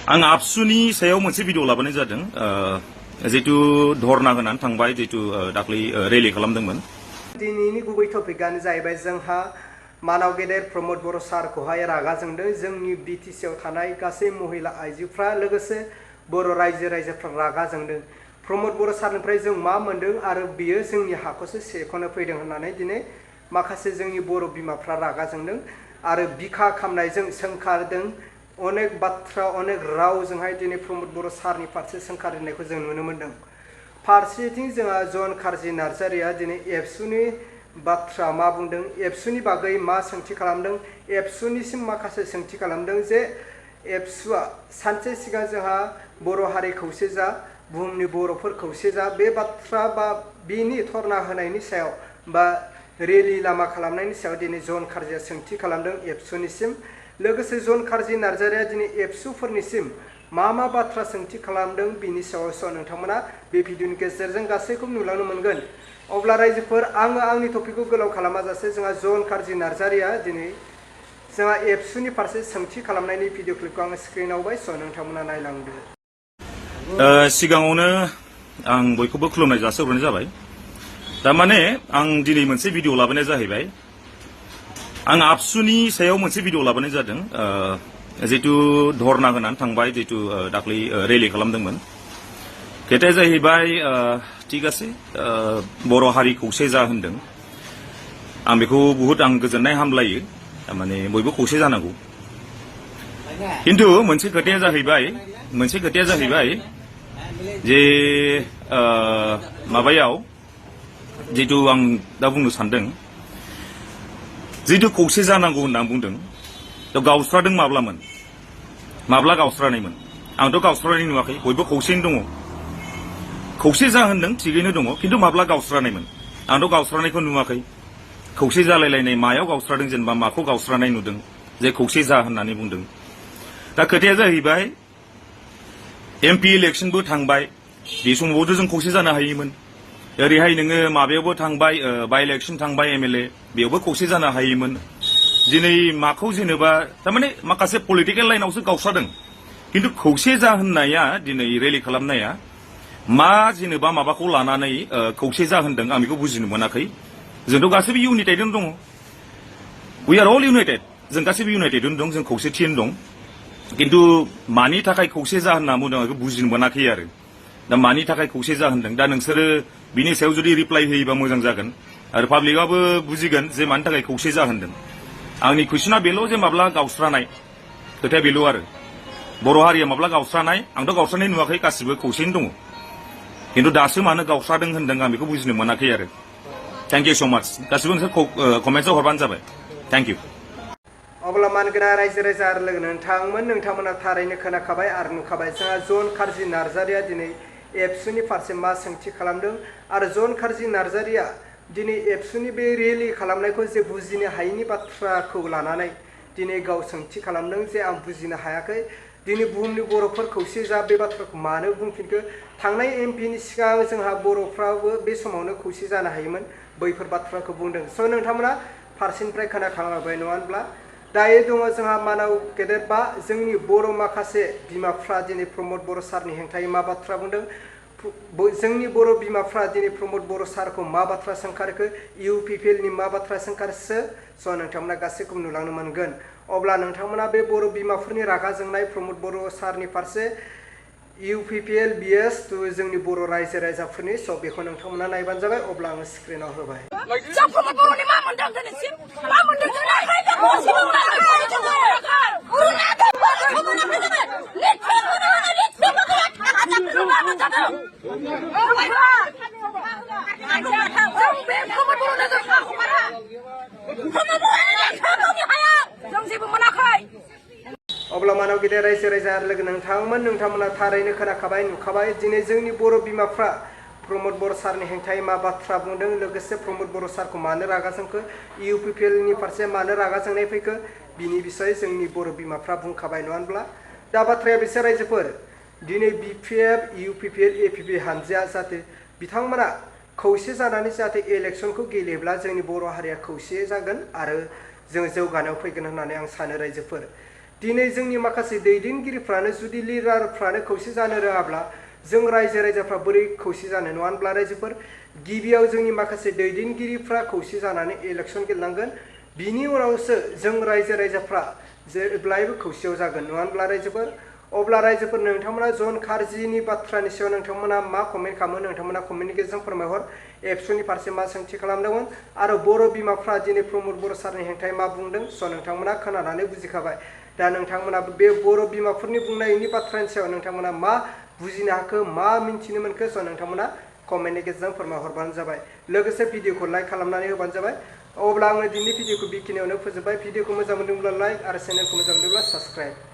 आं आबसुनि सायाव मोनसे भिडिअ लाबोनाय जादों जितु धरना होनानै थांबाय जितु दाख्लै रेलि खालामदोंमोन। दिनैनि गुबै टपिकआनो जाहैबाय जोंहा मानाव गेदेर प्रमद बर' सारखौहाय रागा जोंदों। जोंनि बिटिसि आव थानाय गासै महिला आइजोफ्रा लोगोसे बर' रायजोफ्रा रागा जोंदों। प्रमद बर' सारनिफ्राय जों मा मोनदों आरो बियो जोंनि हाखौसो सेख'नो फैदों होननानै दिनै माखासे जोंनि बर' बिमाफ्रा रागा जोंदों आरो बिखा खामनायजों सोंखारदों। अनेक बाथ्रा अनेक रावजोंहाय दिनै प्रमद बर' सारनि फारसे सोंखारिनायखौ जों नुनो मोनदों। फारसेथिं जोंहा जन कार्जि नार्जारिया दिनै एबसुनि बाथ्रा मा बुंदों, एबसुनि बागै मा सोंथि खालामदों, एबसुनिसिम माखासे सोंथि खालामदों जे एबसुआ सानसे सिगां जोंहा बर' हारि खौसे जा, बुहुमनि बर'फोर खौसे जा, बे बाथ्रा बा बिनि धरना होनायनि सायाव बा रेलि लामा खालामनायनि सायाव दिनै जन कार्जिया सोंथि खालामदों एबसुनिसिम। लोगोसे जन कार्जि नार्जारिया दिनै एबसुफोरनिसिम मा बाथ्रा सोंथि खालामदों बिनि सायावसो नोंथांमोना बे भिडिअनि गेजेरजों गासैखौबो नुलांनो मोनगोन। अब्ला रायजोफोर आङो आंनि टपिकखौ गोलाव खालामाजासे जोंहा जन कार्जि नार्जारिया दिनै जोंहा एबसुनि फारसे सोंथि खालामनायनि भिडिअ क्लिपखौ आङो स्क्रिनाव होबाय, स' नोंथांमोना नायलांदो। सिगाङावनो आं बयखौबो खुलुमनाय जासिहरनाय जाबाय। थारमाने आं दिनै मोनसे भिडिअ लाबोनाय जाहैबाय, आं आबसुनि सायाव मोनसे भिडिअ लाबोनाय जादों जितु धरना होनानै थांबाय जितु दाख्लै रेलि खालामदोंमोन। खोथाया जाहैबाय थिग आसे बर' हारि खौसे जा होनदों, आं बेखौ बुहुत गोजोननाय हामलायो। थारमाने बयबो खौसे जानांगौ। खिन्थु मोनसे खोथाया जाहैबाय जे माबायाव जितु आं दा बुंनो सानदों जितु खौसे जानांगौ होनना बुंदों, थ' गावस्रादों माब्ला गावस्रानायमोन? आंथ' गावस्रानाय नुवाखै, बयबो खौसेयैनो दङ। खौसे जा होनदों थिगैनो दङ, खिन्थु माब्ला गावस्रानायमोन? आंथ' गावस्रानायखौ नुवाखै। खौसे जालायलायनाय मायाव गावस्रादों, जेनेबा माखौ गावस्रानाय नुदों जे खौसे जा होननानै बुंदों? दा खोथाया जाहैबाय एमपि इलेक्सनबो थांबाय, बे समावबोथ' जों खौसे जानो हायोमोन। ओरैहाय नोङो माबायावबो थांबाय, बाइ इलेक्सन थांबाय एमएलए, बेयावबो खौसे जानो हायोमोन। दिनै माखौ जेनेबा थारमाने माखासे पलिटिकेल लाइनावसो गावस्रादों, खिन्थु खौसे जा होननाया दिनै रेलि खालामनाया मा जेनेबा माबाखौ लानानै खौसे जा होनदों आं बेखौ बुजिनो मोनाखै। जोंथ' गासैबो इउनाइटेडनो दङ, वी आर अल इउनाइटेड, जों गासैबो इउनाइटेडनो दं, जों खौसेथियैनो दं। खिन्थु मानि थाखाय खौसे जा होनना बुंदों बेखौ बुजिनो मोनाखै आरो। दा मानि थाखाय खौसे जा होनदों, दा नोंसोरो बिनि सायाव जुदि रिप्लाइ होयोबा मोजां जागोन आरो पाब्लिकआबो बुजिगोन जे मानि थाखाय खौसे जा होनदों। आंनि कुइसना बेल' जे माब्ला गावस्रानाय, खोथाया बेल' आरो। बर' हारिया माब्ला गावस्रानाय? आंथ' गावस्रानाय नुवाखै, गासिबो खौसेयैनो दङ। खिन्थु दासो मानो गावस्रादों होनदों आं बेखौ बुजिनो मोनाखै आरो। थेंक इउ स' माच। गासिबो नोंसोर कमेन्ट्सआव हरबानो जाबाय। Thank you. अब्ला मानगोनां रायजो आरो लोगो नोंथांमोना थारैनो खोनाखाबाय आरो नुखाबाय। जोंहा जन कार्जि नार्जारिया दिनै एबसुनि फारसे मा सोंथि खालामदों आरो जन कार्जि नार्जारिया दिनै एबसुनि बे रेलि खालामनायखौ जे बुजिनो हायैनि बाथ्राखौ लानानै दिनै गाव सोंथि खालामदों जे आं बुजिनो हायाखै। दिनै बुहुमनि बर'फोर खौसे जा बे बाथ्राखौ मानो बुंफिनखो? थांनाय एमपिनि सिगां जोंहा बर'फ्राबो बे समावनो खौसे जानो हायोमोन, बैफोर बाथ्राखौ बुंदों। स' नोंथांमोना फारसेनिफ्राय खोनाखांबाय नङा होनब्ला? दायो दङ जोंहा मानाव गेदेर बा जोंनि बर' माखासे बिमाफ्रा दिनै प्रमद बर' सारनि हेंथायै मा बाथ्रा बुंदों। जोंनि बर' बिमाफ्रा दिनै प्रमद बर' सारखौ मा बाथ्रा सोंखारखो, इउपिपिएलनि मा बाथ्रा सोंखारसो, स' नोंथांमोना गासैखौबो नुलांनो मोनगोन। अब्ला नोंथांमोना बे बर' बिमाफोरनि रागा जोंनाय प्रमद बर' सारनि फारसे इउपिपिएल बिएस टु जोंनि बर' रायजोफोरनि, स' बेखौ नोंथांमोना नायबानो जाबाय। अब्ला आङो स्क्रिनाव होबाय। अब्ला मानाव गेदेर रायजो आरो लोगो नोंथांमोना थारैनो खोनाखाबाय नुखाबाय। दिनै जोंनि बर' बिमाफ्रा प्रमद बर' सारनि हेंथायै मा बाथ्रा बुंदों, लोगोसे प्रमद बर' सारखौ मानो रागा जोंखो, इउपिपिएलनि फारसे मानो रागा जोंनाय फैखो, बिनि बिसय जोंनि बर' बिमाफ्रा बुंखाबाय नङा होनब्ला? दा बाथ्राया बिसोर रायजोफोर दिनै बिपिएफ इउपिपिएल एपिपि हानजाया जाहाथे बिथांमोना खौसे जानानै जाहाथे इलेक्सनखौ गेलेब्ला जोंनि बर' हारिया खौसे जागोन आरो जों जौगानायाव फैगोन होननानै आं सानो रायजोफोर। दिनै जोंनि माखासे दैदेनगिरिफ्रानो जुदि लिडारफ्रानो खौसे जानो रोङाब्ला जों रायजो राजाफ्रा बोरै खौसे जानो नङा होनब्ला रायजोफोर गिबियाव जोंनि माखासे दैदेनगिरिफ्रा खौसे जानानै इलेक्सन गेलेनांगोन बिनि उनावसो जों रायजो राजाफ्रा जेब्लायबो खौसेयाव जागोन नङा होनब्ला रायजोफोर अब्ला रायजोफोर नोंथांमोना जन खारजिनि बाथ्रानि सायाव नोंथांमोना मा कमेन्ट खालामो नोंथांमोना कमेन्टनि गेजेरजों फोरमायहर एबसुनि फारसे मा सोंथि खालामदोंमोन आरो बर' बिमाफ्रा दिनै प्रमद बर' सारनि हेंथायै मा बुंदों स' नोंथांमोना खोनानानै बुजिखाबाय दा नोंथांमोना बे बर' बिमाफोरनि बुंनायनि बाथ्रानि सायाव नोंथांमोना मा बुजिनो हाखो मा मिन्थिनो मोनखो स' नोंथांमोना कमेन्टनि गेजेरजों फोरमायहरबानो जाबाय लोगोसे भिडिअखौ लाइक खालामनानै होबानो जाबाय अब्ला आङो दिनैनि भिडिअखौ बेखिनियावनो फोजोबबाय भिडिअखौ मोजां मोनदोंब्ला लाइक आरो चेनेलखौ मोजां मोनदोंब्ला साबस्क्राइब